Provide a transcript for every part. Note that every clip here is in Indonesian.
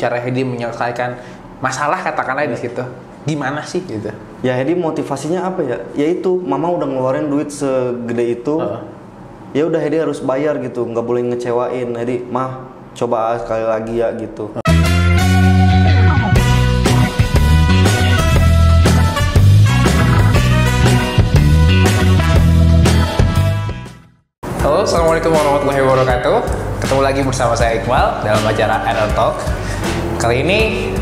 cara Hedi menyelesaikan masalah katakanlah di situ gimana sih gitu? Ya Hedi motivasinya apa ya? Yaitu mama udah ngeluarin duit segede itu, ya udah Hedi harus bayar gitu, nggak boleh ngecewain. Hedi mah coba sekali lagi ya gitu. Halo, assalamualaikum warahmatullahi wabarakatuh. Ketemu lagi bersama saya Iqbal dalam acara Adult Talk. Kali ini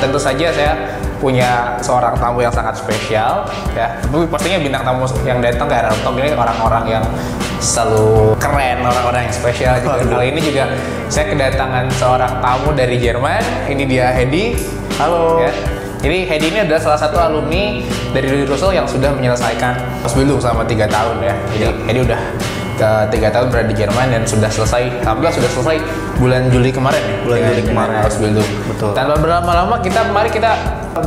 tentu saja saya punya seorang tamu yang sangat spesial ya. Tapi pastinya bintang tamu yang datang ke Adult Talk ini orang-orang yang selalu keren, orang-orang yang spesial juga. Kali ini juga saya kedatangan seorang tamu dari Jerman. Ini dia Hedi. Halo. Ya. Jadi Hedi ini adalah salah satu alumni dari Rudi Russell yang sudah menyelesaikan Ausbildung selama 3 tahun ya. Jadi Hedi udah 3 tahun berada di Jerman dan sudah selesai, alhamdulillah sudah selesai bulan Juli kemarin ya. Bulan Juli kemarin Ausbildung. Betul. Tanpa berlama-lama mari kita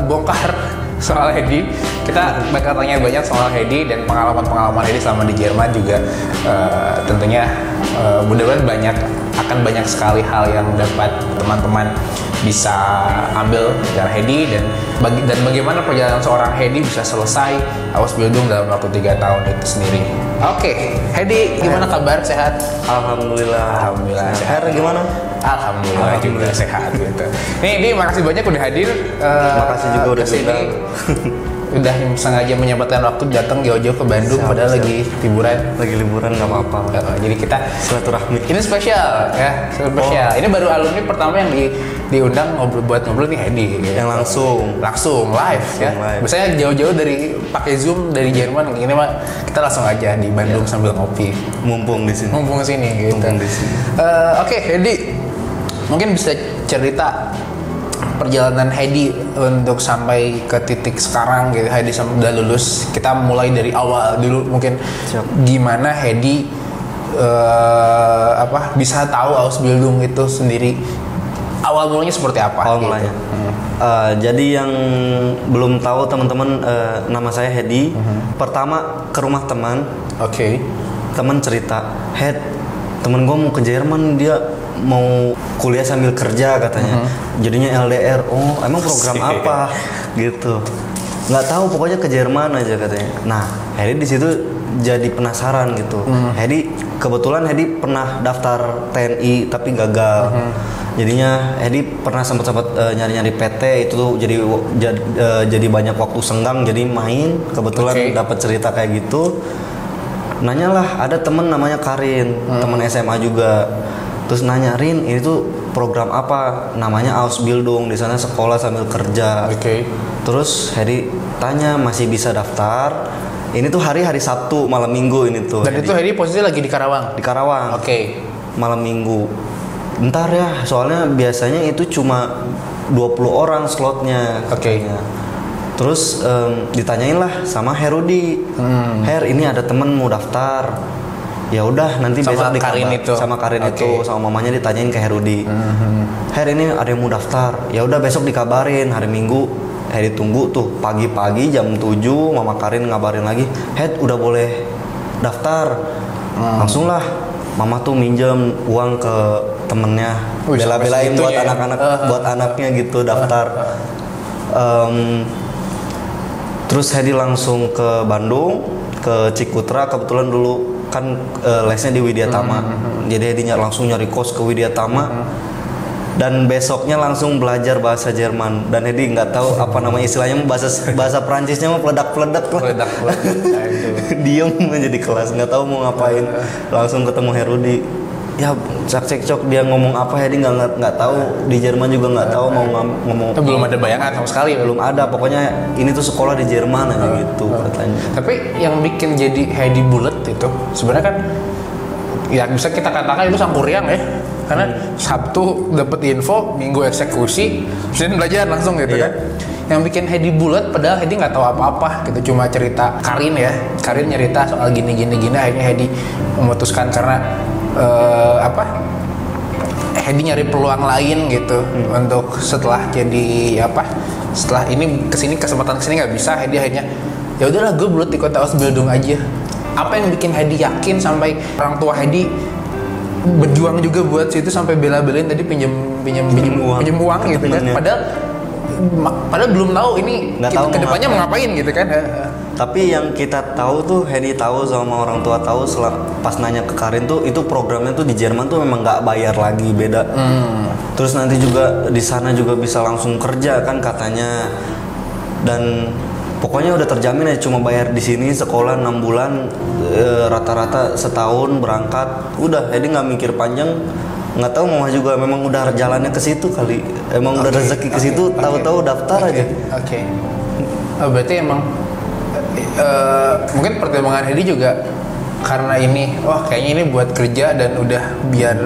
bongkar soal Hedi. Kita bakal tanya banyak soal Hedi dan pengalaman Hedi selama di Jerman juga. Tentunya mudah-mudahan akan banyak sekali hal yang dapat teman-teman bisa ambil dari Hedi dan bagaimana perjalanan seorang Hedi bisa selesai Ausbildung dalam waktu 3 tahun itu sendiri. Oke, Hedi gimana kabar? Sehat? Alhamdulillah. Sehat. Gimana? Alhamdulillah juga sehat gitu. Nih, makasih banyak udah hadir. Makasih juga udah kesini. Udah sengaja menyempatkan waktu datang jauh-jauh ke Bandung padahal lagi liburan. Lagi liburan nggak apa-apa. Jadi kita silaturahmi. Ini spesial ya, spesial. Ini baru alumni pertama yang diundang ngobrol nih Hedi. Gitu. Yang langsung live ya. Live. Biasanya jauh-jauh dari pakai Zoom dari Jerman, ini mah kita langsung aja di Bandung sambil ngopi. Mumpung di sini. Gitu. Oke, Hedi, mungkin bisa cerita perjalanan Hedi untuk sampai ke titik sekarang gitu. Hedi udah lulus. Kita mulai dari awal dulu mungkin. Siap. Gimana Hedi bisa tahu Ausbildung itu sendiri? Awal mulanya seperti apa? Awal mulanya. Jadi yang belum tahu teman-teman, nama saya Hedi. Pertama ke rumah teman. Oke. Teman cerita, temen gue mau ke Jerman, dia mau kuliah sambil kerja katanya. Jadinya LDR. Oh, emang program apa? Gitu. Nggak tahu, pokoknya ke Jerman aja katanya. Nah, Hedi di situ jadi penasaran gitu. Kebetulan Hedi pernah daftar TNI tapi gagal. Jadinya Hedi pernah sempat nyari-nyari PT, itu tuh jadi banyak waktu senggang, jadi main. Kebetulan dapat cerita kayak gitu. Nanyalah, ada temen namanya Karin, temen SMA juga. Terus nanya, Rin, ini tuh program apa? Namanya Ausbildung, di sana sekolah sambil kerja. Terus Hedi tanya, masih bisa daftar? Ini tuh hari Sabtu, malam Minggu ini tuh. Dan itu Hedi posisinya lagi di Karawang? Di Karawang. Malam Minggu. Bentar ya, soalnya biasanya itu cuma 20 orang slotnya. Terus ditanyain lah sama Herudi. Her, ini ada temen mau daftar. Ya udah, nanti besok sama Karin itu sama mamanya ditanyain ke Herudi. Her, ini ada yang mau daftar. Ya udah, besok dikabarin hari Minggu. Hedi tunggu tuh pagi-pagi jam 7 mama Karin ngabarin lagi, udah boleh daftar. Langsung lah mama tuh minjem uang ke temennya, bela-belain buat buat anaknya gitu daftar. Terus Hedi langsung ke Bandung, ke Cikutra. Kebetulan dulu kan lesnya di Widya Tama. Jadi Hedi langsung nyari kos ke Widya Tama. Dan besoknya langsung belajar bahasa Jerman. Dan Hedi nggak tahu apa namanya istilahnya, bahasa Perancisnya mah peledak-peledak lah. Diem aja di kelas, nggak tahu mau ngapain. Langsung ketemu Herudi. Ya cekcok dia ngomong apa, Hedi nggak tahu. Di Jerman juga nggak tahu mau ngomong. Belum ada bayangan sama sekali. Belum ada, pokoknya ini tuh sekolah di Jerman aja gitu katanya. Tapi yang bikin jadi Hedi bulet itu sebenarnya kan ya bisa kita katakan itu Sangkuriang ya. Karena Sabtu dapat info, Minggu eksekusi, Senin belajar langsung gitu kan. Yang bikin Hedi bulat, padahal Hedi nggak tahu apa-apa gitu, cuma cerita Karin ya. Karin nyerita soal gini, akhirnya Hedi memutuskan karena Hedi nyari peluang lain gitu untuk setelah ini kesempatan kesini nggak bisa, Hedi akhirnya ya udahlah gue bulat di kota Ausbildung aja. Apa yang bikin Hedi yakin sampai orang tua Hedi berjuang juga buat situ sampai bela-belain tadi pinjam pinjem uang gitu kan. Padahal belum tahu ini Nggak tahu kedepannya mau ngapain gitu kan. Tapi yang kita tahu tuh, Hedi tahu sama orang tua tahu pas nanya ke Karin tuh, itu programnya tuh di Jerman tuh memang nggak bayar lagi, beda. Terus nanti juga di sana juga bisa langsung kerja kan katanya. Dan pokoknya udah terjamin ya, cuma bayar di sini sekolah 6 bulan, rata-rata setahun berangkat. Udah, Hedi nggak mikir panjang. Nggak tahu mama juga memang udah jalannya ke situ kali. Emang udah rezeki ke situ, tahu-tahu daftar aja. Oke. Berarti emang mungkin pertimbangan Hedi juga karena ini, kayaknya ini buat kerja dan udah biar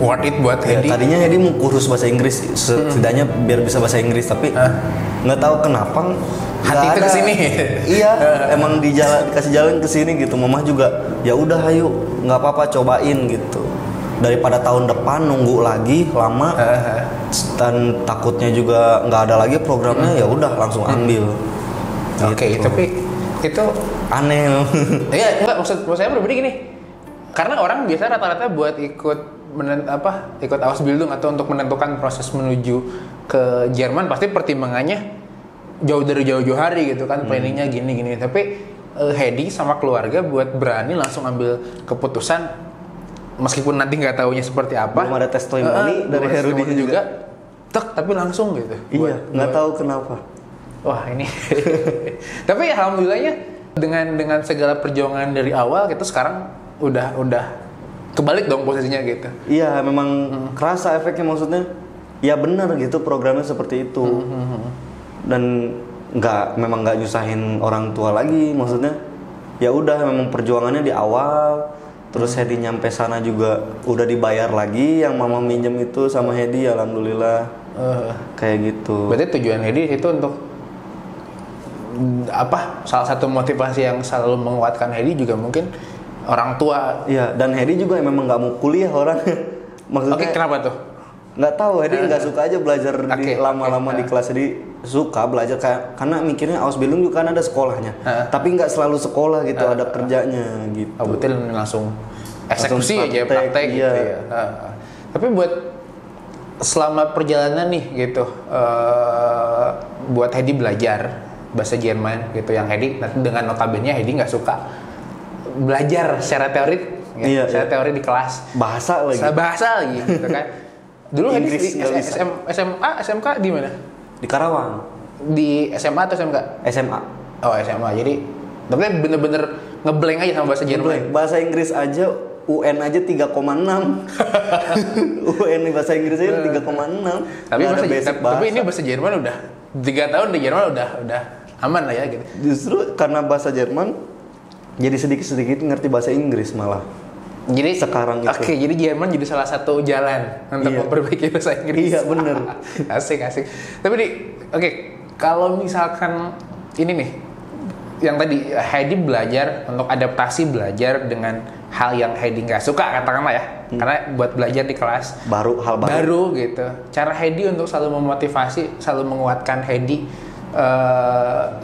worth it buat Hedi. Tadinya Hedi mau kursus bahasa Inggris, setidaknya biar bisa bahasa Inggris, tapi nggak tahu kenapa hati itu kesini. Iya, emang dikasih jalan kesini gitu. Mama juga, ya udah ayo, nggak apa-apa cobain gitu. Daripada tahun depan nunggu lagi lama dan takutnya juga nggak ada lagi programnya, ya udah langsung ambil. Oke, gitu. tapi itu aneh. Iya, enggak, maksud saya pribadi gini. Karena orang biasa rata-rata buat ikut Ausbildung atau untuk menentukan proses menuju ke Jerman, pasti pertimbangannya jauh dari jauh-jauh hari gitu kan, planningnya gini. Tapi Hedi sama keluarga buat berani langsung ambil keputusan, meskipun nanti nggak taunya seperti apa. Belum ada testimoni dari Herudi juga. Tapi langsung gitu. Iya, nggak tahu kenapa. Wah ini. Tapi alhamdulillahnya dengan segala perjuangan dari awal, kita sekarang udah kebalik dong posisinya gitu. Iya, memang kerasa efeknya, maksudnya ya benar gitu, programnya seperti itu. Dan memang nggak nyusahin orang tua lagi, maksudnya ya udah, memang perjuangannya di awal. Terus Hedi nyampe sana juga udah dibayar lagi yang mama minjem itu sama Hedi, alhamdulillah. Kayak gitu. Berarti tujuan Hedi itu untuk salah satu motivasi yang selalu menguatkan Hedi juga mungkin orang tua. Iya, dan Hedi juga memang nggak mau kuliah orangnya. Maksudnya. Oke, kenapa tuh? Nggak tahu, Hedi nggak suka aja belajar lama-lama di kelas. Jadi suka belajar karena mikirnya Ausbildung juga kan ada sekolahnya. Tapi nggak selalu sekolah gitu, ada kerjanya gitu. Betul, langsung eksekusi aja, praktek gitu ya. Tapi buat selama perjalanan nih gitu, buat Hedi belajar bahasa Jerman gitu, yang Hedi nanti dengan notabene Hedi nggak suka belajar secara teori, teori di kelas, bahasa lagi gitu kan. Dulu Hedi di SMA, SMK di mana? Di Karawang. Di SMA atau SMK? SMA. Oh, SMA. Jadi tapi bener-bener ngeblank aja sama bahasa Jerman. Bahasa Inggris aja UN aja 3,6. UN bahasa Inggris aja 3,6. Tapi ini bahasa Jerman udah 3 tahun di Jerman udah aman lah ya gitu. Justru karena bahasa Jerman jadi sedikit-sedikit ngerti bahasa Inggris malah. Jadi sekarang itu. Oke, jadi Jerman jadi salah satu jalan untuk memperbaiki bahasa Inggris. Iya, bener. asik. Tapi kalau misalkan ini nih, yang tadi Hedi belajar untuk adaptasi, belajar dengan hal yang Hedi nggak suka katakanlah ya, karena buat belajar di kelas hal baru gitu. Cara Hedi untuk selalu memotivasi, selalu menguatkan Hedi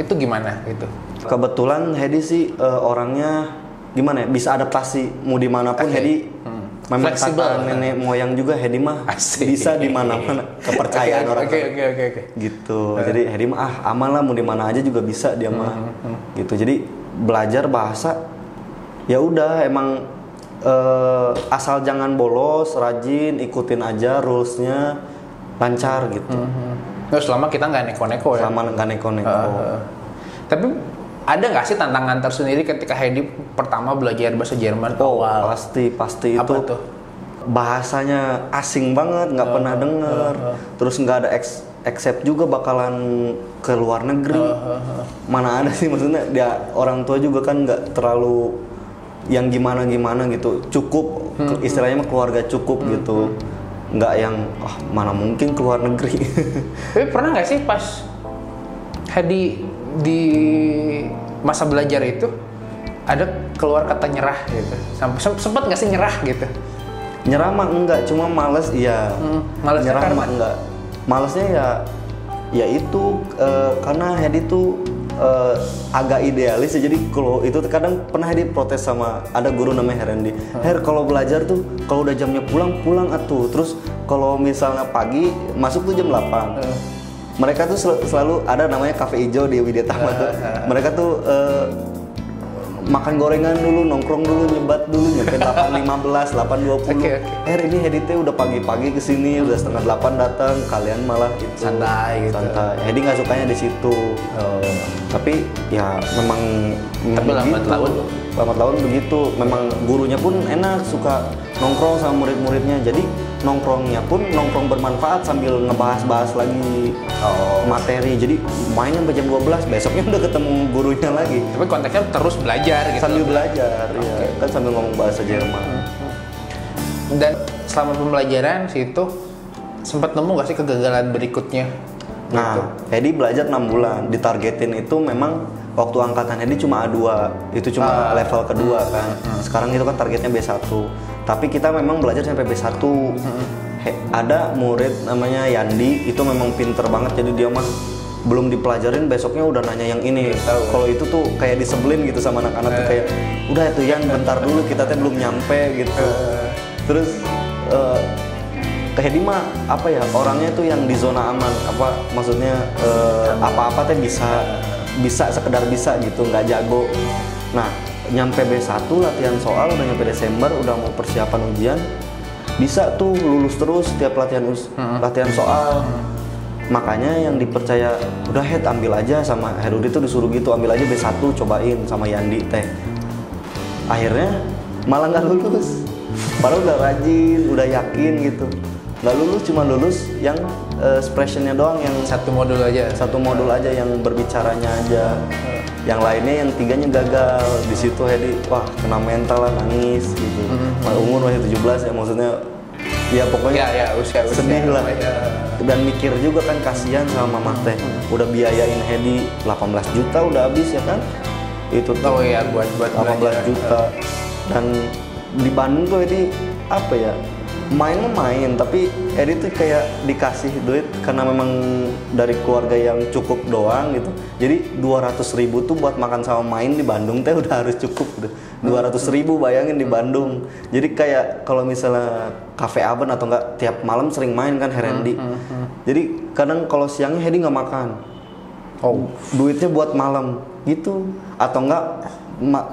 itu gimana gitu? Kebetulan Hedi sih orangnya gimana ya, bisa adaptasi mau dimanapun. Hedi memang kata nenek moyang juga, Hedi mah bisa di mana-mana, kepercayaan orang. Oke. Gitu. Jadi Hedi mah aman lah, mau di mana aja juga bisa dia mah. Gitu. Jadi belajar bahasa ya udah emang asal jangan bolos, rajin, ikutin aja rulesnya, lancar gitu. Terus selama kita nggak neko-neko ya. Selama nggak neko-neko. Tapi ada nggak sih tantangan tersendiri ketika Hedi pertama belajar bahasa Jerman awal? Pasti apa itu. Tuh? Bahasanya asing banget, nggak pernah denger. Terus nggak ada accept juga bakalan ke luar negeri. Mana ada sih, maksudnya dia orang tua juga kan nggak terlalu yang gimana gitu. Cukup istilahnya mah keluarga cukup gitu. Nggak yang mana mungkin ke luar negeri. Tapi pernah nggak sih pas Hedi di masa belajar itu ada keluar kata nyerah gitu? Sempat nggak sih nyerah gitu? Nyerah mah enggak, cuma males iya. Malesnya nyerah karena mah enggak. Malesnya ya itu karena Hedi tuh agak idealis ya. Jadi kalau itu kadang pernah diprotes sama ada guru namanya Herendi. Her, kalau belajar tuh kalau udah jamnya pulang atuh. Terus kalau misalnya pagi masuk tuh jam 8. Mereka tuh selalu ada namanya kafe hijau di Widya Tama tuh. Mereka tuh makan gorengan dulu, nongkrong dulu, nyebat dulu, nyampe 8.15, 8.20. Okay. Ini Hedi teh udah pagi-pagi kesini, udah setengah 8 datang, kalian malah itu santai gitu. Santai. Hedi nggak sukanya di situ. Tapi ya memang tapi lambat laun begitu. Memang gurunya pun enak, suka nongkrong sama murid-muridnya. Jadi nongkrongnya pun nongkrong bermanfaat sambil ngebahas-bahas lagi materi. Jadi main sampai jam 12, besoknya udah ketemu gurunya lagi. Tapi konteksnya terus belajar gitu. Sambil belajar, ya. Kan sambil ngomong bahasa Jerman. Dan selama pembelajaran situ sempat nemu nggak sih kegagalan berikutnya? Nah, gitu. Hedi belajar 6 bulan. Ditargetin itu memang waktu angkatan Hedi cuma A2. Itu cuma level kedua kan. Sekarang itu kan targetnya B1. Tapi kita memang belajar sampai B1. Ada murid namanya Yandi, itu memang pinter banget. Jadi dia mah belum dipelajarin, besoknya udah nanya yang ini. Kalau itu tuh kayak disebelin gitu sama anak-anak tuh kayak, udah itu Yan bentar dulu, kita teh belum nyampe gitu. Terus Hedi mah apa ya, orangnya tuh yang di zona aman. Apa maksudnya apa-apa teh bisa sekedar bisa gitu, nggak jago. Nah, nyampe B1 latihan soal, udah nyampe Desember, udah mau persiapan ujian, bisa tuh lulus terus setiap latihan soal. Makanya yang dipercaya, udah Head ambil aja, sama Herudi tuh disuruh gitu, ambil aja B1 cobain sama Yandi teh. Akhirnya malah nggak lulus. Padahal udah rajin, udah yakin gitu. Nggak lulus, cuma lulus yang expressionnya doang, yang Satu modul aja yang berbicaranya aja. Yang lainnya yang 3-nya gagal. Di situ Hedi wah kena mental lah, nangis gitu. Umur masih 17 ya, maksudnya ya pokoknya usia sedih lah. Dan mikir juga kan, kasihan sama mama teh. Udah biayain Hedi 18 juta udah habis ya kan. Itu tuh buat 18 belajar. juta. Dan di Bandung tuh Hedi apa ya? Main, tapi Edi tuh kayak dikasih duit karena memang dari keluarga yang cukup doang gitu. Jadi 200.000 tuh buat makan sama main di Bandung teh udah harus cukup gitu. 200.000 bayangin di Bandung. Jadi kayak kalau misalnya Cafe Aben atau enggak tiap malam sering main kan Herendi. Jadi kadang kalau siangnya Hedi nggak makan. Duitnya buat malam gitu. Atau enggak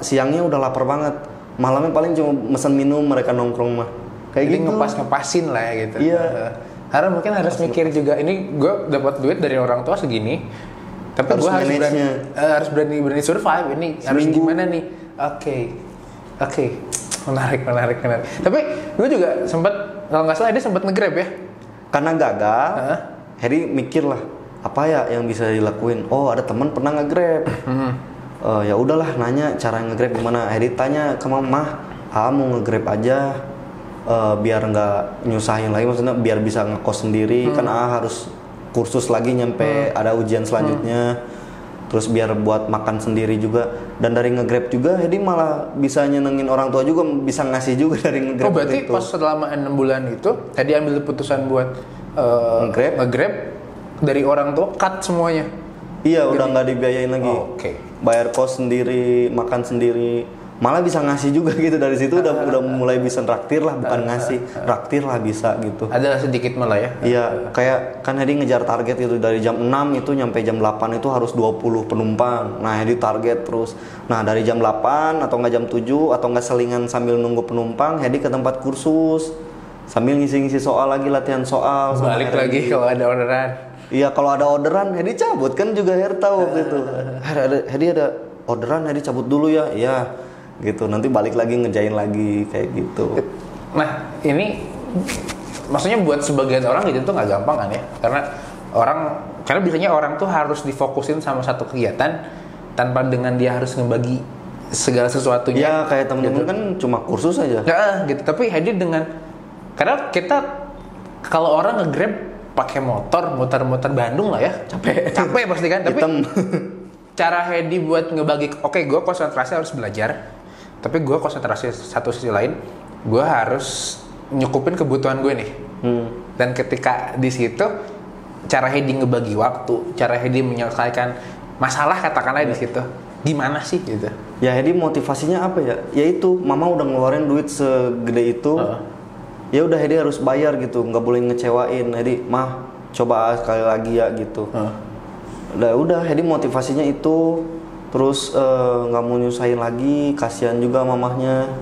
siangnya udah lapar banget. Malamnya paling cuma mesen minum, mereka nongkrong mah. Kayak jadi gitu. ngepas-ngepasin lah ya gitu. Iya. Karena mungkin harus mikir juga, ini gue dapat duit dari orang tua segini, tapi gue harus berani survive. Ini harus gimana nih? Oke. Menarik. Tapi gue juga sempat, kalau nggak salah dia sempat nge-grab ya. Karena gagal, Hedi mikir lah, apa ya yang bisa dilakuin? Oh, ada teman pernah nge-grab. Ya udahlah, nanya cara nge-grab gimana. Hedi tanya ke mama, mau nge-grab aja. Biar nggak nyusahin lagi, maksudnya biar bisa ngekos sendiri. Kan harus kursus lagi nyampe ada ujian selanjutnya. Terus biar buat makan sendiri juga. Dan dari nge-grab juga Hedi malah bisa nyenengin orang tua juga, bisa ngasih juga dari nge-grab. Berarti itu pas selama 6 bulan itu Hedi ambil keputusan buat nge-grab dari orang tua, cut semuanya. Iya, udah nggak dibiayain lagi. Bayar kos sendiri, makan sendiri. Malah bisa ngasih juga gitu, dari situ udah mulai bisa traktir lah, bukan ngasih, traktir lah bisa gitu. Ada sedikit malah ya. Iya, kayak kan Hedi ngejar target itu dari jam 6 itu nyampe jam 8 itu harus 20 penumpang. Nah, Hedi target terus. Nah, dari jam 8 atau enggak jam 7 atau enggak selingan sambil nunggu penumpang, Hedi ke tempat kursus. Sambil ngisi-ngisi soal lagi, latihan soal. Balik lagi kalau ada orderan. Iya, kalau ada orderan Hedi cabut kan juga Herta waktu itu. Hedi ada orderan, Hedi cabut dulu ya. Iya. Gitu, nanti balik lagi ngejain lagi kayak gitu. Nah, ini maksudnya buat sebagian orang gitu tuh nggak gampang kan ya, karena biasanya orang tuh harus difokusin sama satu kegiatan tanpa dengan dia harus ngebagi segala sesuatunya. Ya kayak temen-temen gitu. kan cuma kursus aja. Ya gitu, tapi Hedi karena kita kalau orang nge-grab pakai motor muter-muter Bandung lah ya, capek pasti kan. Tapi cara Hedi buat ngebagi, gue konsentrasi harus belajar. Tapi gue konsentrasi satu sisi lain, gue harus nyukupin kebutuhan gue nih. Dan ketika di situ, cara Hedi ngebagi waktu, cara Hedi menyelesaikan masalah katakanlah di situ. Gimana sih gitu? Ya Hedi motivasinya apa ya? Yaitu mama udah ngeluarin duit segede itu. Ya udah Hedi harus bayar gitu, nggak boleh ngecewain. Hedi, mah coba sekali lagi ya gitu. Udah Hedi motivasinya itu, terus nggak mau nyusahin lagi, kasihan juga mamahnya.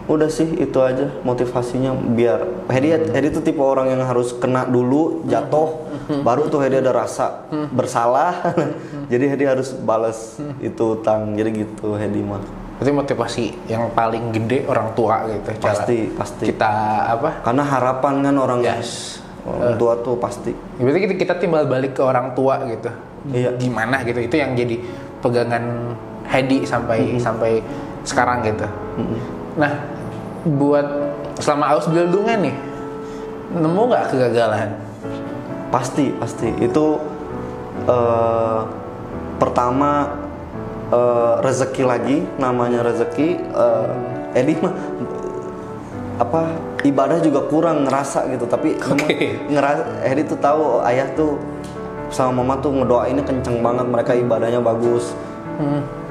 Udah sih itu aja motivasinya, biar Hedi tuh tipe orang yang harus kena dulu, jatuh, baru tuh Hedi ada rasa bersalah. Jadi Hedi harus balas itu utang. Jadi gitu Hedi mah. Berarti motivasi yang paling gede orang tua gitu. Pasti. Kita apa? Karena harapan kan orang tua tuh pasti. Berarti kita timbal balik ke orang tua gitu. Iya. Gimana gitu? Itu yang jadi pegangan Hedi sampai sekarang gitu. Nah, buat selama Ausbildungnya nih, nemu nggak kegagalan? Pasti. Itu pertama rezeki lagi, namanya rezeki. Edi mah ibadah juga kurang ngerasa gitu, tapi Edi tuh tahu ayah tuh sama mama tuh ngedoainnya kenceng banget, mereka ibadahnya bagus.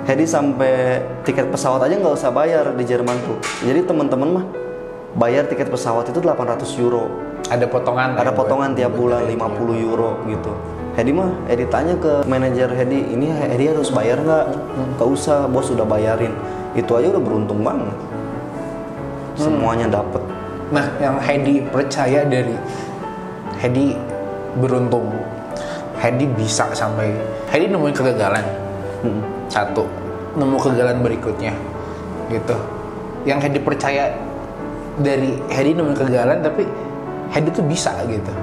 Hedi sampai tiket pesawat aja nggak usah bayar di Jerman tuh. Jadi teman-teman mah bayar tiket pesawat itu 800 euro. Ada potongan? Ada potongan tiap bulan 50 euro gitu. Hedi tanya ke manajer Hedi, ini Hedi harus bayar nggak? Nggak usah, bos udah bayarin. Itu aja udah beruntung banget. Semuanya dapet. Nah, yang Hedi percaya dari Hedi beruntung, Hedi bisa sampai Hedi nemuin kegagalan. Satu, nemu kegagalan berikutnya gitu. Yang Hedi percaya dari Hedi nemuin kegagalan, tapi Hedi tuh bisa gitu.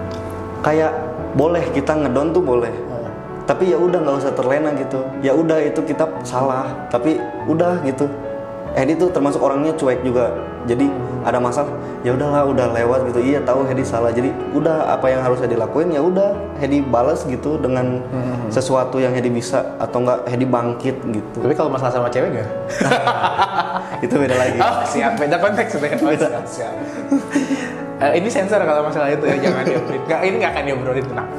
Kayak boleh kita ngedon tuh boleh, tapi ya udah nggak usah terlena gitu. Ya udah itu kita salah, tapi udah gitu. Hedi tuh termasuk orangnya cuek juga. Jadi ada masalah, ya udahlah, udah lewat gitu. Iya tahu Hedi salah, jadi udah apa yang harus Hedi lakuin ya udah Hedi balas gitu dengan sesuatu yang Hedi bisa, atau enggak Hedi bangkit gitu. Tapi kalau masalah sama cewek nggak? Itu beda lagi. Oh siap, beda konteks beda. Siap. Ini sensor kalau masalah itu ya, jangan diobrolin. Ini nggak akan diobrolin, tenang.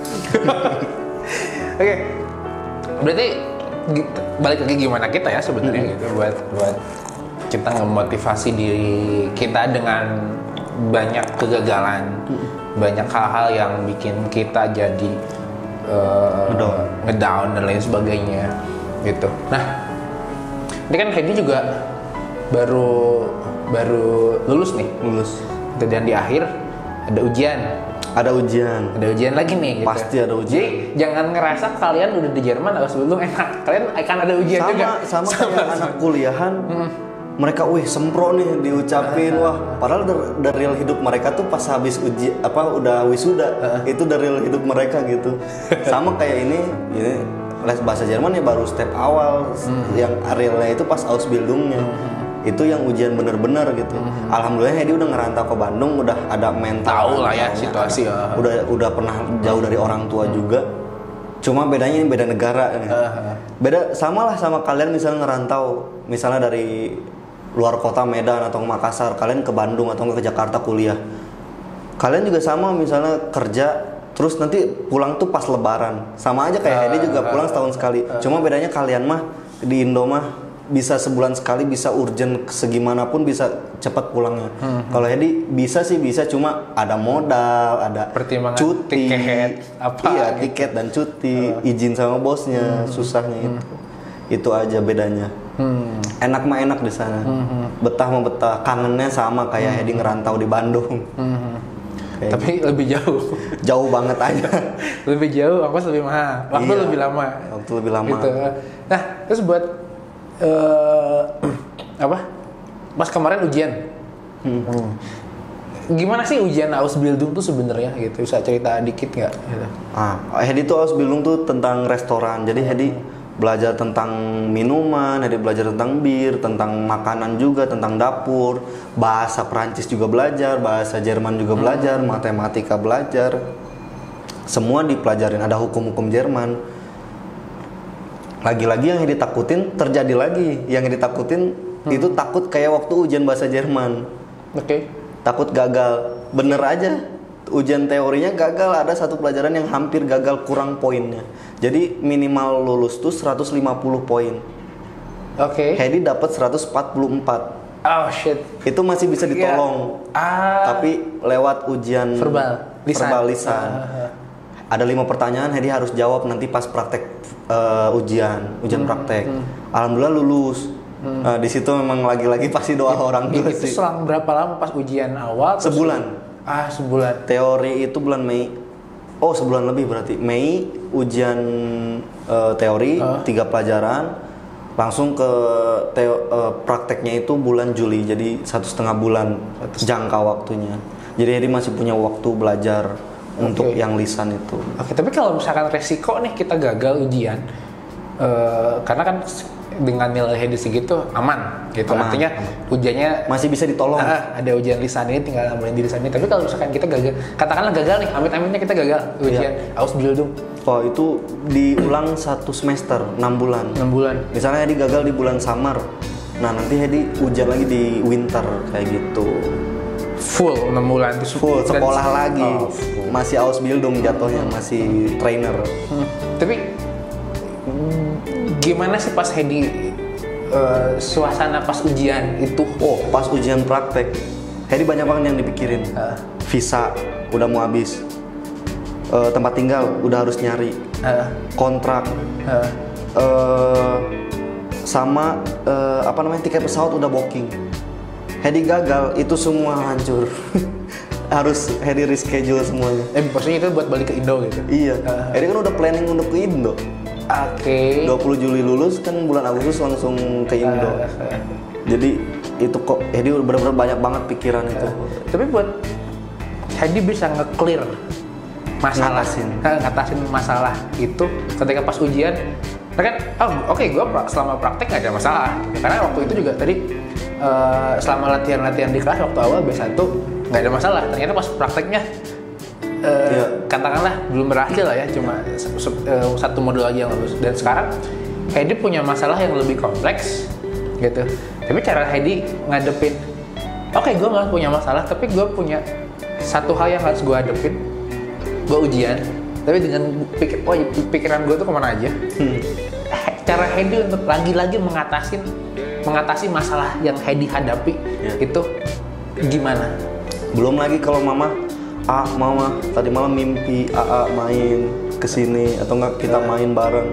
Oke, berarti balik lagi gimana kita ya sebenarnya gitu buat kita ngemotivasi diri kita dengan banyak kegagalan, banyak hal-hal yang bikin kita jadi ngedown dan lain sebagainya gitu. Nah, ini kan Hedi juga baru lulus nih. Dan di akhir ada ujian. Ada ujian lagi nih gitu. Pasti ada ujian. Jadi jangan ngerasa kalian udah di Jerman sebelum enak. Kalian akan ada ujian juga. Sama kayak anak kuliahan. Mereka sempro nih diucapin, wah padahal dari real hidup mereka tuh pas habis udah wisuda, itu dari real hidup mereka gitu. Sama kayak ini les bahasa Jerman ya baru step awal, yang realnya itu pas Ausbildungnya. Itu yang ujian bener-bener gitu. Alhamdulillah Hedi udah ngerantau ke Bandung, udah ada mental. Tahu lah ya situasi. Udah pernah jauh dari orang tua juga. Cuma bedanya ini beda negara nih. Beda sama kalian misalnya ngerantau, misalnya dari luar kota Medan atau Makassar, kalian ke Bandung atau ke Jakarta kuliah. Kalian juga sama misalnya kerja, terus nanti pulang tuh pas Lebaran. Sama aja kayak Hedi juga pulang setahun sekali. Cuma bedanya kalian mah di Indo mah bisa sebulan sekali, bisa urgent segimanapun bisa cepat pulangnya. Kalau Hedi bisa, cuma ada modal, ada pertimbangan cuti, tiket, tiket dan cuti, izin sama bosnya, susahnya itu aja bedanya. Enak mah enak di sana, betah mah betah, kangennya sama kayak Hedi ngerantau di Bandung. Tapi gitu. lebih jauh banget aja. Lebih jauh, ongkos lebih mahal, waktu lebih lama. Gitu. Nah, terus buat pas kemarin ujian, gimana sih ujian Ausbildung tuh sebenarnya gitu? Bisa cerita dikit nggak? Gitu. Hedi tuh Ausbildung tuh tentang restoran, jadi Hedi belajar tentang minuman, Hedi belajar tentang bir, tentang makanan juga, tentang dapur, bahasa Perancis juga belajar, bahasa Jerman juga belajar, matematika belajar, semua dipelajarin. Ada hukum-hukum Jerman. Lagi-lagi yang Hedi takutin terjadi lagi. Yang Hedi takutin itu takut kayak waktu ujian bahasa Jerman. Oke. Takut gagal. Bener aja. ujian teorinya gagal, ada satu pelajaran yang hampir gagal, kurang poinnya. Jadi minimal lulus tuh 150 poin. Oke. Hedi dapat 144. Oh shit. Itu masih bisa ditolong. Tapi lewat ujian verbal lisan. Ada 5 pertanyaan Hedi harus jawab nanti pas praktek ujian praktek. Alhamdulillah lulus. Di situ memang lagi-lagi pasti doa orang Itu sih. selang berapa lama pas ujian awal? Sebulan. Sebulan. Teori itu bulan Mei. Oh, sebulan lebih berarti. Mei ujian teori 3 pelajaran. Langsung ke prakteknya itu bulan Juli. Jadi 1,5 bulan jangka waktunya. Jadi Hedi masih punya waktu belajar untuk yang lisan itu. Oke, tapi kalau misalkan resiko nih kita gagal ujian, karena kan dengan nilai Hedi segitu aman gitu. Artinya ujiannya masih bisa ditolong. Ada ujian lisan ini tinggal ambilin di lisan ini. Tapi kalau misalkan kita gagal, katakanlah gagal nih, amit-amitnya kita gagal ujian Ausbildung. Oh, itu diulang 1 semester, 6 bulan. 6 bulan. Misalnya Hedi gagal di bulan summer. Nah, nanti Hedi ujian lagi di winter kayak gitu. Full 6 bulan terus full sekolah lagi. Full. Masih Ausbildung jatuhnya, masih trainer. Tapi gimana sih pas Hedi suasana pas ujian itu? Oh, pas ujian praktek Hedi banyak banget yang dipikirin. Visa udah mau habis, tempat tinggal udah harus nyari, kontrak, sama tiket pesawat udah booking. Hedi gagal, itu semua hancur. Harus Hedi reschedule semuanya. Maksudnya itu buat balik ke Indo gitu? Iya. Hedi kan udah planning untuk ke Indo. Oke. 20 Juli lulus kan, bulan Agustus langsung ke Indo. Jadi itu kok Hedi benar-benar banyak banget pikiran itu. Tapi buat Hedi bisa nge-clear masalah, ngatasin masalah itu ketika pas ujian. Kan, gue selama praktek nggak ada masalah. Karena waktu itu juga tadi selama latihan di kelas waktu awal B1 nggak ada masalah. Ternyata pas prakteknya katakanlah belum berhasil lah ya, cuma satu modul lagi yang lulus. Dan sekarang Hedi punya masalah yang lebih kompleks gitu. Tapi cara Hedi ngadepin, gue malah punya masalah, tapi gue punya satu hal yang harus gue hadepin, gue ujian. Tapi dengan pikiran gue tuh kemana aja. Cara Hedi untuk lagi-lagi mengatasi masalah yang Hedi hadapi itu gimana? Belum lagi kalau mama tadi malam mimpi main kesini atau enggak kita main bareng.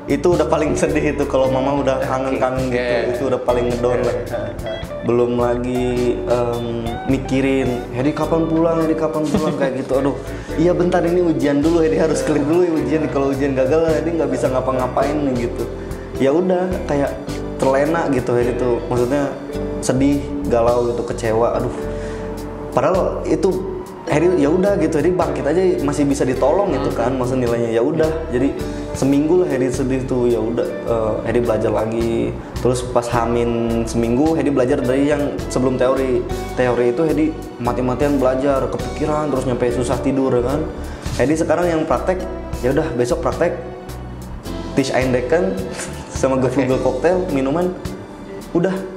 Itu udah paling sedih itu kalau mama udah kangen-kangen gitu. Itu udah paling ngedown lah. Belum lagi mikirin Hedi kapan pulang kayak gitu. Aduh, iya bentar ini ujian dulu, Hedi harus clear dulu ujian. Kalau ujian gagal Hedi nggak bisa ngapa-ngapain gitu. Ya udah kayak terlena gitu Hedi tuh. Maksudnya sedih, galau gitu, kecewa. Aduh. Padahal itu Hedi ya udah gitu, Hedi bangkit aja masih bisa ditolong gitu kan, maksud nilainya ya udah. Jadi seminggu lah Hedi sedih tuh, ya udah Hedi belajar lagi. Terus pas Hamin seminggu Hedi belajar dari yang sebelum teori itu Hedi mati-matian belajar, kepikiran terus nyampe susah tidur kan. Hedi sekarang yang praktek ya udah besok praktek Tisch Eindecken sama Gefühl cocktail minuman udah.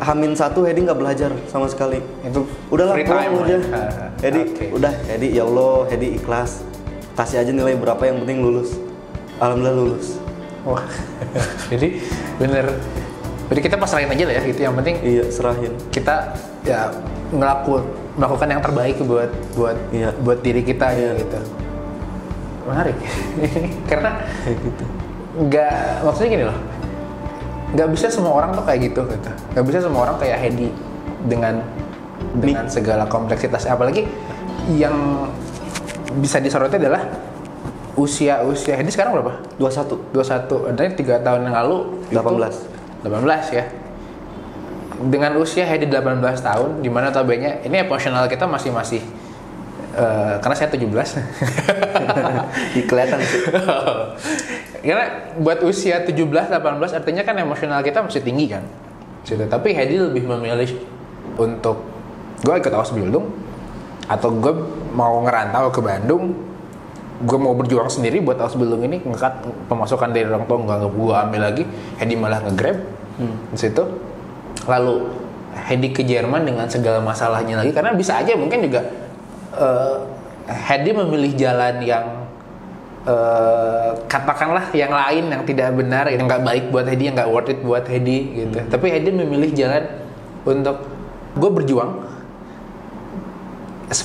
Hamin 1 Hedi nggak belajar sama sekali. Itu udahlah pulang aja. Hedi udah, Hedi ya Allah, Hedi ikhlas. Kasih aja nilai berapa yang penting lulus. Alhamdulillah lulus. Wah. Jadi bener. Jadi kita pasrahin aja lah ya, gitu yang penting. Iya, serahin. Kita ya melakukan yang terbaik buat diri kita gitu. Menarik. Karena gitu. Maksudnya gini loh. Nggak bisa semua orang tuh kayak gitu. Nggak bisa semua orang kayak Hedi dengan segala kompleksitasnya. Apalagi yang bisa disoroti adalah usia Hedi sekarang berapa? 21. Dari 3 tahun yang lalu 18 ya. Dengan usia Hedi 18 tahun, dimana tabenya ini emosional kita masih karena saya 17. Kelihatan sih. Karena buat usia 17-18 artinya kan emosional kita masih tinggi kan. Tapi Hedi lebih memilih untuk gue ikut Ausbildung atau gue mau ngerantau ke Bandung, gue mau berjuang sendiri buat Ausbildung ini, ngekat pemasukan dari orang tua nggak gue ambil lagi. Hedi malah nge-grab di situ. Lalu Hedi ke Jerman dengan segala masalahnya lagi, karena bisa aja mungkin juga Hedi memilih jalan yang katakanlah yang lain yang tidak benar, yang nggak baik buat Hedi, yang nggak worth it buat Hedi gitu. Tapi Hedi memilih jalan untuk gue berjuang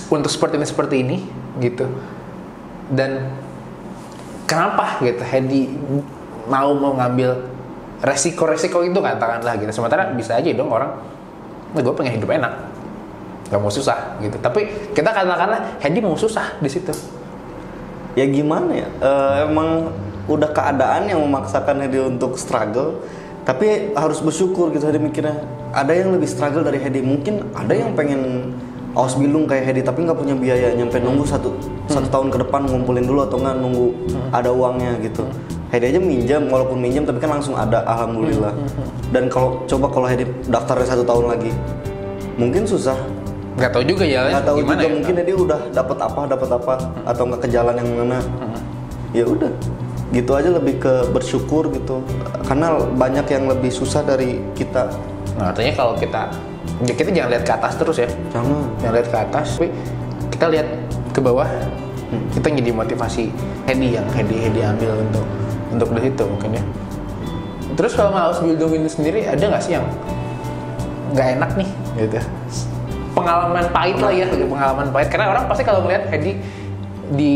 untuk seperti ini gitu. Dan kenapa gitu Hedi mau ngambil resiko itu katakanlah gitu. Sementara bisa aja dong orang, gue pengen hidup enak, gak mau susah gitu. Tapi kita katakanlah Hedi mau susah di situ. Ya gimana ya? Emang udah keadaan yang memaksakan Hedi untuk struggle. Tapi harus bersyukur gitu. Hedi mikirnya ada yang lebih struggle dari Hedi. Mungkin ada yang pengen Ausbildung kayak Hedi tapi nggak punya biaya, nyampe nunggu satu tahun ke depan ngumpulin dulu atau nggak nunggu ada uangnya gitu. Hedi aja minjam, walaupun minjam tapi kan langsung ada, alhamdulillah. Dan kalau Hedi daftarnya 1 tahun lagi, mungkin susah. Nggak tahu juga ya. Nggak tahu juga ya, mungkin Hedi udah dapat apa atau nggak ke jalan yang mana. Ya udah, gitu aja, lebih ke bersyukur gitu. Karena banyak yang lebih susah dari kita. Nah, artinya kalau kita jangan lihat ke atas terus ya. Jangan lihat ke atas, tapi kita lihat ke bawah. Kita jadi motivasi Hedi yang Hedi ambil untuk di situ mungkin ya. Terus kalau Ausbildung ini sendiri ada nggak sih yang nggak enak nih gitu? Pengalaman pahit lah ya, pengalaman pahit. Karena orang pasti kalau ngeliat Hedi di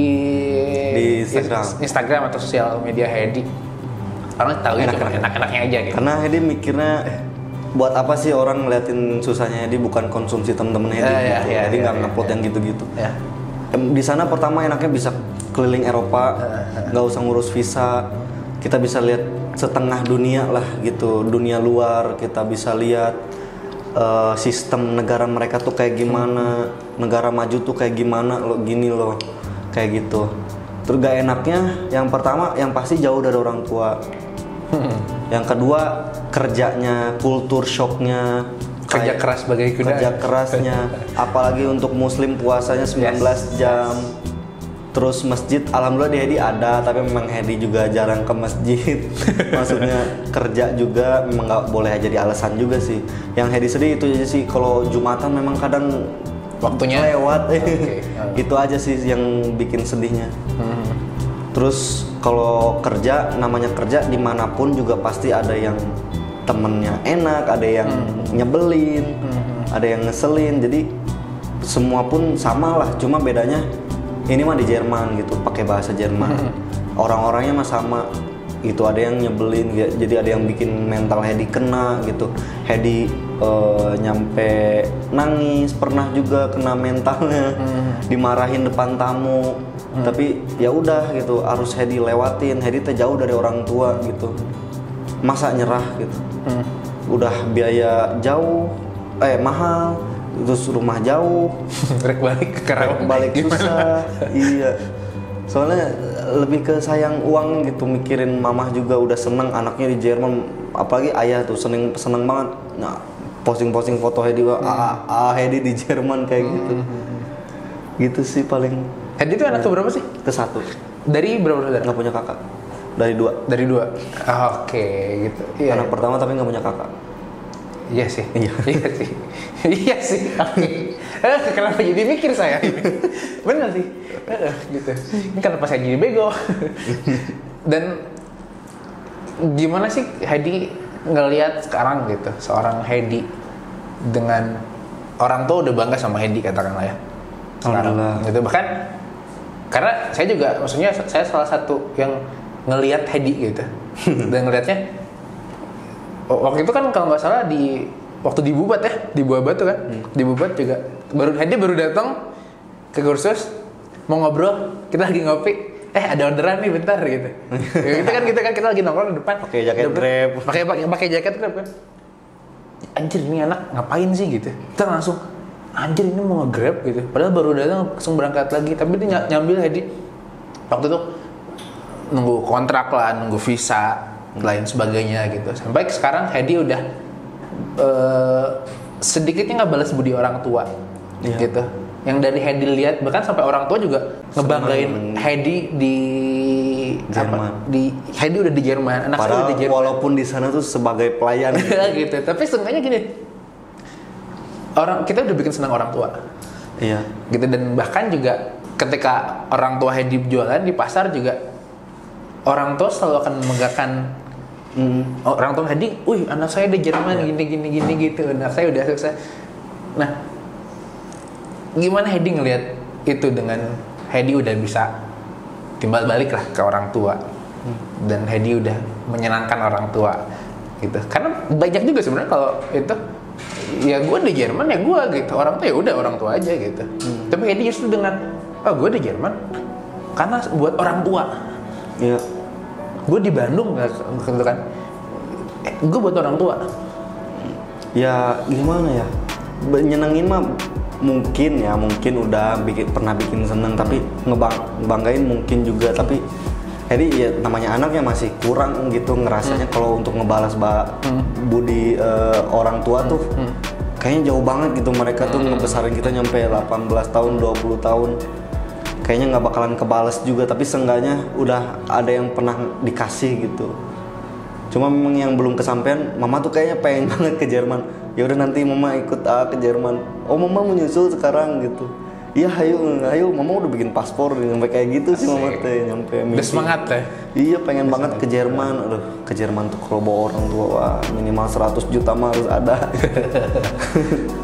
Instagram atau sosial media Hedi, orang tahu enak-enaknya aja gitu. Karena Hedi mikirnya buat apa sih orang ngeliatin susahnya Hedi, bukan konsumsi temen-temen Hedi gitu. Hedi nggak ngupload yang gitu-gitu. Di sana pertama enaknya bisa keliling Eropa, nggak usah ngurus visa, kita bisa lihat setengah dunia lah gitu, dunia luar, kita bisa lihat sistem negara mereka tuh kayak gimana, negara maju tuh kayak gimana, gini loh, kayak gitu. Terus gak enaknya, yang pertama yang pasti jauh dari orang tua, yang kedua kerjanya, kultur shocknya, kerja keras sebagai kuda. Kerja kerasnya, apalagi untuk muslim puasanya 19 jam. Terus masjid, alhamdulillah di Hedi ada, tapi memang Hedi juga jarang ke masjid. Maksudnya kerja juga memang nggak boleh jadi alasan juga sih. Yang Hedi sedih itu aja sih, kalau Jumatan memang kadang waktunya lewat. Itu aja sih yang bikin sedihnya. Terus kalau kerja, namanya kerja dimanapun juga pasti ada yang temennya enak, ada yang nyebelin, ada yang ngeselin. Jadi semua pun sama lah, cuma bedanya ini mah di Jerman gitu, pakai bahasa Jerman. Orang-orangnya mah sama. Itu ada yang nyebelin, jadi ada yang bikin mental Hedi kena gitu. Hedi nyampe nangis, pernah juga kena mentalnya, dimarahin depan tamu. Tapi ya udah gitu, harus Hedi lewatin. Hedi teh jauh dari orang tua gitu. Masa nyerah gitu. Udah biaya jauh, mahal, terus rumah jauh, balik ke Karawang, balik susah. Iya, soalnya lebih ke sayang uang gitu, mikirin mamah juga udah seneng anaknya di Jerman, apalagi ayah tuh seneng banget. Nah, posting foto Hedi, Hedi di Jerman kayak gitu. Gitu sih paling. Hedi tuh anak keberapa sih? Ke-1. Dari berapa saudara? Nggak punya kakak. Dari 2. Dari 2. Oke, gitu. Iya. Anak pertama tapi nggak punya kakak. Iya sih. Iya sih. Oke. Kenapa jadi mikir saya ini? Benar sih. Gitu. Ini kenapa saya jadi bego? Dan gimana sih Hedi ngelihat sekarang gitu, seorang Hedi dengan orang tua udah bangga sama Hedi katakanlah ya. Sekarang gitu. Bahkan karena saya juga, maksudnya saya salah satu yang ngelihat Hedi gitu. Dan ngelihatnya waktu itu kan kalau nggak salah waktu di Bubat ya, di Buah Batu kan, di Bubat juga Hedi baru datang ke kursus, mau ngobrol, kita lagi ngopi, ada orderan nih bentar gitu. Kita kan kita lagi nongkrong di depan, pakai jaket Grab, pakai jaket Grab kan. Anjir ini anak ngapain sih gitu. Kita langsung anjir ini mau nge-Grab gitu. Padahal baru datang langsung berangkat lagi, tapi dia nyambil Hedi. Waktu itu nunggu kontrak lah, nunggu visa, lain sebagainya gitu. Sampai sekarang Hedi udah sedikitnya nggak balas budi orang tua, gitu. Yang dari Hedi lihat, bahkan sampai orang tua juga ngebanggain Hedi di Jerman. Hedi udah di Jerman, anak saya udah di Jerman. Walaupun di sana tuh sebagai pelayan. Gitu. Tapi seenggaknya gini, kita udah bikin senang orang tua. Iya. Gitu, dan bahkan juga ketika orang tua Hedi jualan di pasar juga orang tua selalu akan memegakan orang tua Hedi, wih anak saya di Jerman gini gitu, anak saya udah sukses. Nah, gimana Hedi ngelihat itu dengan Hedi udah bisa timbal balik lah ke orang tua dan Hedi udah menyenangkan orang tua gitu, karena banyak juga sebenarnya kalau itu ya gue di Jerman ya gue gitu, orang tua ya udah orang tua aja gitu. Tapi Hedi justru dengan gue di Jerman karena buat orang tua. Iya. Gue di Bandung gitu kan, gue buat orang tua. Ya gimana ya, nyenengin mah mungkin udah pernah bikin seneng, tapi ngebanggain mungkin juga. Tapi jadi ya namanya anak ya masih kurang gitu ngerasanya kalau untuk ngebalas budi orang tua tuh kayaknya jauh banget gitu. Mereka tuh ngebesarin kita nyampe 18 tahun 20 tahun, kayaknya nggak bakalan kebales juga, tapi seenggaknya udah ada yang pernah dikasih gitu. Cuma memang yang belum kesampaian, mama tuh kayaknya pengen banget ke Jerman. Ya udah nanti mama ikut ke Jerman. Oh mama menyusul sekarang gitu. Iya ayo mama udah bikin paspor sampai kayak gitu sih mama teh, nyampe udah semangat teh. Iya pengen banget ke Jerman. Aduh, ke Jerman tuh kalau bawa orang tua wah, minimal 100 juta mah harus ada.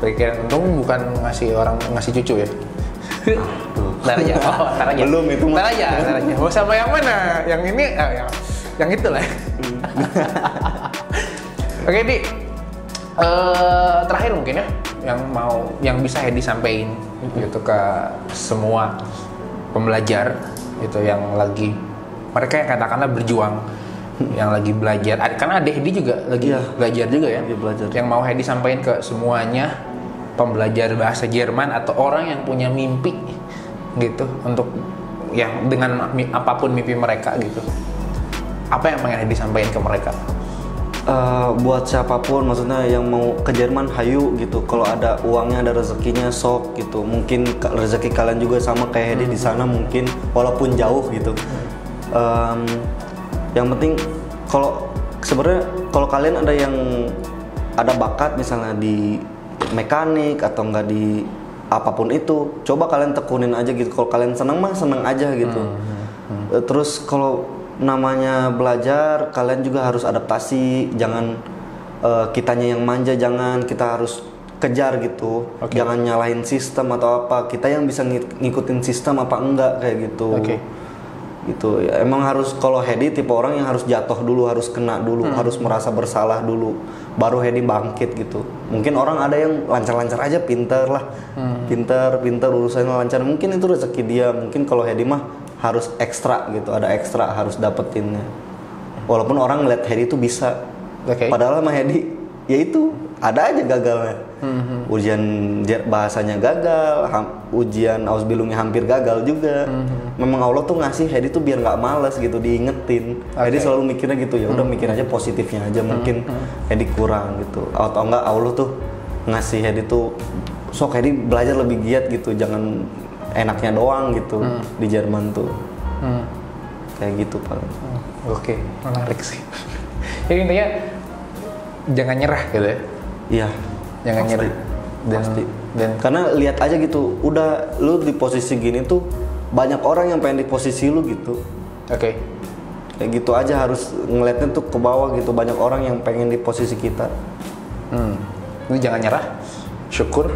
Pikir untung bukan ngasih cucu ya. Ntar aja. Belum itu mah. Ntar aja. Mau sama yang mana? Yang ini yang itu lah. Oke, Di. Terakhir mungkin ya yang bisa Hedi sampaikan gitu ke semua pembelajar itu yang lagi mereka yang katakanlah berjuang yang lagi belajar, karena adik Hedi juga lagi belajar juga ya, yang mau Hedi sampaikan ke semuanya pembelajar bahasa Jerman atau orang yang punya mimpi gitu untuk yang dengan apapun mimpi mereka gitu, apa yang pengen Hedi sampaikan ke mereka? Buat siapapun, maksudnya yang mau ke Jerman, hayu gitu. Kalau ada uangnya, ada rezekinya, sok gitu. Mungkin rezeki kalian juga sama kayak Hedi di sana mungkin, walaupun jauh gitu. Yang penting kalau sebenarnya kalau kalian ada yang ada bakat misalnya di mekanik atau enggak di apapun itu, coba kalian tekunin aja gitu. Kalau kalian seneng mah seneng aja gitu. Terus kalau namanya belajar, kalian juga harus adaptasi. Jangan kitanya yang manja, jangan kita harus kejar gitu. Jangan nyalahin sistem atau apa. Kita yang bisa ngikutin sistem apa enggak kayak gitu. Gitu ya. Emang harus, kalau Hedi tipe orang yang harus jatuh dulu, harus kena dulu, harus merasa bersalah dulu, baru Hedi bangkit gitu. Mungkin orang ada yang lancar-lancar aja, pinter lah, pinter urusannya lancar. Mungkin itu rezeki dia. Mungkin kalau Hedi mah harus ekstra gitu, ada ekstra harus dapetinnya. Walaupun orang ngeliat Hedi tuh bisa, padahal sama Hedi ya itu ada aja gagalnya. Ujian bahasanya gagal, ujian ausbildungnya hampir gagal juga. Memang Allah tuh ngasih Hedi tuh biar nggak malas gitu, diingetin. Hedi selalu mikirnya gitu, ya udah mikir aja positifnya aja. Mungkin Hedi kurang gitu, atau enggak Allah tuh ngasih Hedi tuh sok Hedi belajar lebih giat gitu, jangan enaknya doang gitu di Jerman tuh. Kayak gitu Pak. Oke, menarik sih. Jadi intinya jangan nyerah gitu ya. Iya. Jangan nyerah. Dan karena lihat aja gitu, udah lu di posisi gini tuh banyak orang yang pengen di posisi lu gitu. Kayak gitu aja, harus ngeliatnya tuh ke bawah gitu. Banyak orang yang pengen di posisi kita. Ini jangan nyerah. Syukur.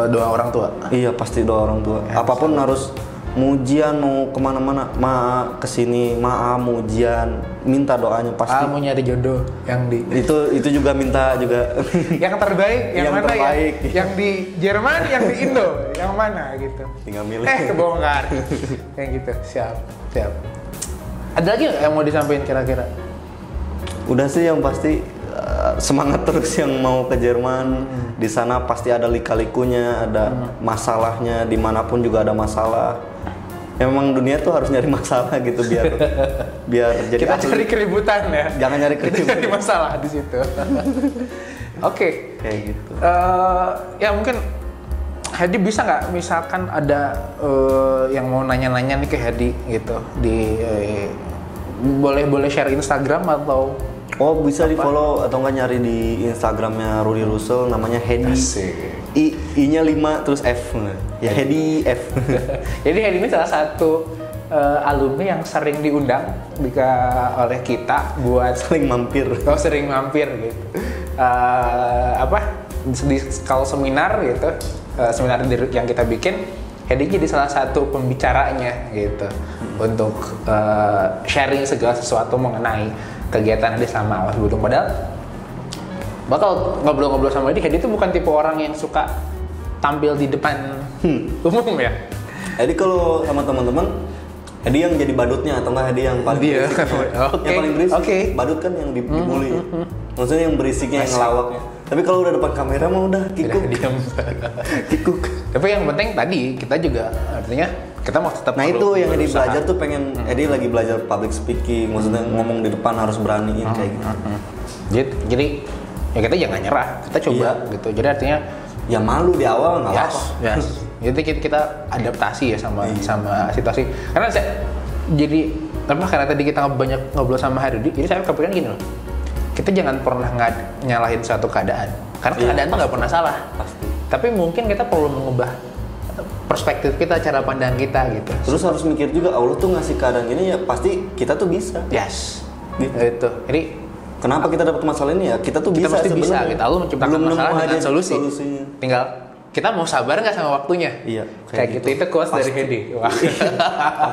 Doa orang tua. Iya pasti doa orang tua. Ya, apapun harus mujian, mau kemana-mana, kesini, mujian, minta doanya pasti. Mau nyari jodoh yang di. Itu juga minta juga. Yang terbaik, yang mana terbaik. Yang di Jerman, yang di Indo, yang mana gitu. Tinggal milih. Kebongkar. Kayak gitu. Siap. Ada lagi nggak yang mau disampaikan kira-kira? Udah sih yang pasti. Semangat terus yang mau ke Jerman. Di sana pasti ada lika-likunya, ada masalahnya, dimanapun juga ada masalah. Emang dunia tuh harus nyari masalah gitu biar jadi kita cari keributan ya. Jangan nyari keributan. Kita cari masalah di situ. Oke. Kayak gitu. Ya mungkin Hedi bisa nggak misalkan ada yang mau nanya-nanya nih ke Hedi gitu di boleh share Instagram atau bisa di follow atau nggak nyari di Instagramnya Rudy Russell, namanya Hedi. I-nya 5 terus F. Ya Hedi F. Jadi Hedi ini salah satu alumni yang sering diundang oleh kita buat Sering mampir. sering mampir gitu. Kalau seminar gitu, seminar yang kita bikin, Hedi jadi salah satu pembicaranya gitu untuk sharing segala sesuatu mengenai kegiatan Hedi selama Awas Biodung. Padahal bakal ngobrol-ngobrol sama Hedi itu bukan tipe orang yang suka tampil di depan umum ya. Jadi kalau sama teman-teman, Hedi yang jadi badutnya atau enggak Hedi yang paling berisik? Yang paling berisik. Badut kan yang dibully. Maksudnya yang berisiknya, yang ngelawaknya. Tapi kalau udah depan kamera mah udah kikuk. Kikuk. Tapi yang penting tadi kita juga artinya kita mau tetap. Nah itu yang Hedi belajar tuh, pengen Hedi lagi belajar public speaking. Maksudnya ngomong di depan harus beraniin kayak gitu. Jadi ya kita jangan nyerah. Kita coba gitu. Jadi artinya ya malu di awal nggak apa-apa. Jadi kita adaptasi ya sama situasi. Karena karena tadi kita banyak ngobrol sama Harudi, jadi saya kepikiran gini loh. Kita jangan pernah nyalahin suatu keadaan. Karena keadaan tuh nggak pernah salah. Pasti. Tapi mungkin kita perlu mengubah perspektif kita, cara pandang kita gitu. Terus harus mikir juga, Allah tuh ngasih keadaan gini ya pasti kita tuh bisa. Yes. Gitu. Jadi kenapa kita dapat masalah ini ya? Kita tuh kita bisa sebenarnya. Bisa gitu. Allah menciptakan masalah dengan solusinya. Tinggal kita mau sabar nggak sama waktunya? Iya. Kayak gitu. Itu quotes dari Hedi. Wah.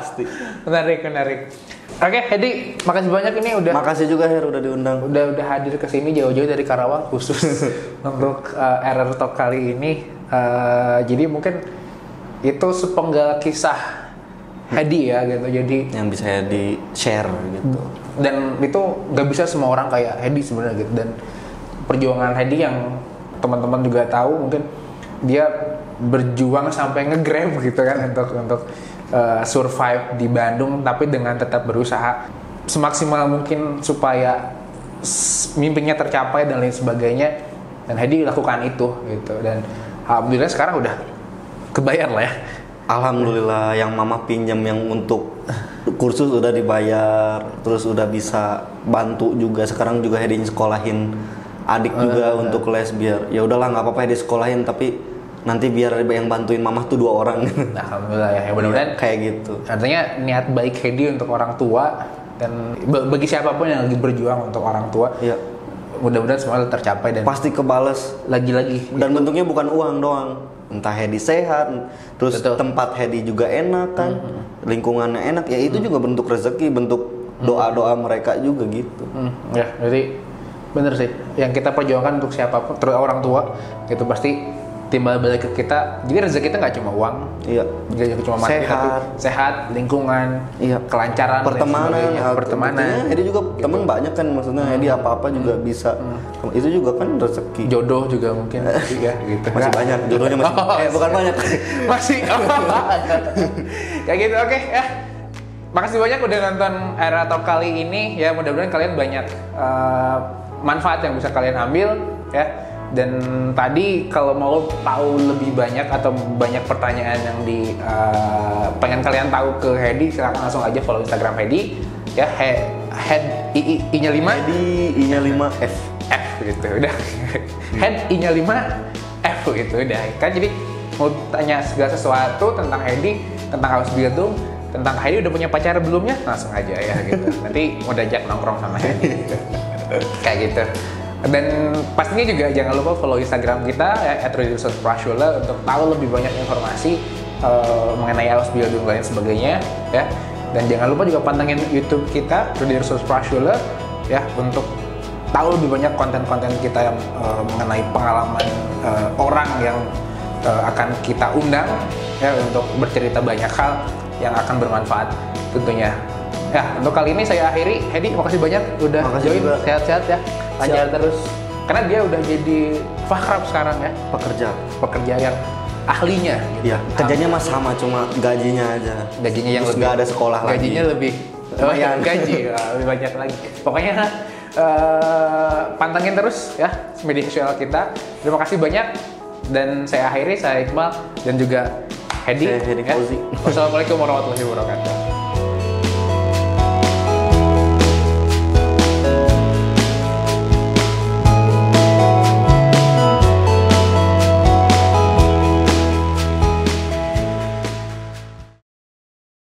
Pasti. Menarik. Oke, Hedi, makasih banyak ini udah. Makasih juga Her udah diundang. Udah hadir ke sini jauh-jauh dari Karawang khusus untuk Error Talk kali ini. Jadi mungkin itu sepenggal kisah Hedi ya gitu. Jadi yang bisa di share gitu. Dan itu nggak bisa semua orang kayak Hedi sebenarnya gitu. Dan perjuangan Hedi yang teman-teman juga tahu, mungkin dia berjuang sampai nge-grab gitu kan untuk survive di Bandung, tapi dengan tetap berusaha semaksimal mungkin supaya mimpinya tercapai dan lain sebagainya. Dan Hedi lakukan itu gitu. Dan alhamdulillah sekarang udah kebayar lah ya. Alhamdulillah, yang mama pinjam yang untuk kursus udah dibayar, terus udah bisa bantu juga. Sekarang juga Hedi sekolahin adik juga untuk les, biar ya udahlah nggak apa-apa Hedi sekolahin, tapi nanti biar yang bantuin mamah tuh 2 orang. Alhamdulillah ya, mudah-mudahan kayak gitu. Artinya niat baik Hedi untuk orang tua dan bagi siapapun yang lagi berjuang untuk orang tua, iya. Mudah-mudahan semua tercapai dan pasti kebales lagi-lagi. Dan bentuknya bukan uang doang. Entah Hedi sehat, terus tempat Hedi juga enak kan, lingkungannya enak, ya itu juga bentuk rezeki, bentuk doa-doa mereka juga gitu. Ya, jadi bener sih. Yang kita perjuangkan untuk siapapun, terus orang tua, itu pasti timbal balik ke kita. Jadi rezeki kita nggak cuma uang, nggak cuma mati, tapi sehat, lingkungan, kelancaran, pertemanan. Hedi juga temen banyak kan, maksudnya Hedi apa-apa juga bisa. Itu juga kan rezeki. Jodoh juga mungkin ya gitu. Masih banyak, jodohnya masih. Bukan banyak. Masih. Kayak gitu, oke ya. Makasih banyak udah nonton Era Talk kali ini ya. Mudah-mudahan kalian banyak manfaat yang bisa kalian ambil ya. Dan tadi kalau mau tahu lebih banyak atau banyak pertanyaan yang pengen kalian tahu ke Hedi, silakan langsung aja follow Instagram Hedi ya, head I-nya 5 Hedi I-nya 5 F gitu udah. Head I-nya 5 F gitu udah kan. Jadi mau tanya segala sesuatu tentang Hedi, tentang Awas Biodung, tentang Hedi udah punya pacar belumnya, langsung aja ya gitu. Nanti mau diajak nongkrong sama Hedi gitu. Kayak gitu. Dan pastinya juga jangan lupa follow Instagram kita ya, @rudy_prasyula untuk tahu lebih banyak informasi mengenai Awas Biodung dan lain sebagainya ya. Dan jangan lupa juga pantengin YouTube kita rudy_prasyula ya, untuk tahu lebih banyak konten-konten kita yang mengenai pengalaman orang yang akan kita undang ya, untuk bercerita banyak hal yang akan bermanfaat tentunya. Ya, untuk kali ini saya akhiri. Hedi, makasih banyak udah join. Sehat-sehat ya. Lancar terus. Karena dia udah jadi fakrab sekarang ya. Pekerja yang ahlinya. Gitu. Iya. Kerjanya mah sama, cuma gajinya aja. Gajinya yang terus lebih. Nggak ada sekolah gajinya lagi. Gajinya lebih. Gaji lebih banyak lagi. Pokoknya pantengin terus ya media sosial kita. Terima kasih banyak. Dan saya akhiri, saya Iqbal dan juga Hedi. Saya Hedi Fauzi. Wassalamualaikum warahmatullahi wabarakatuh.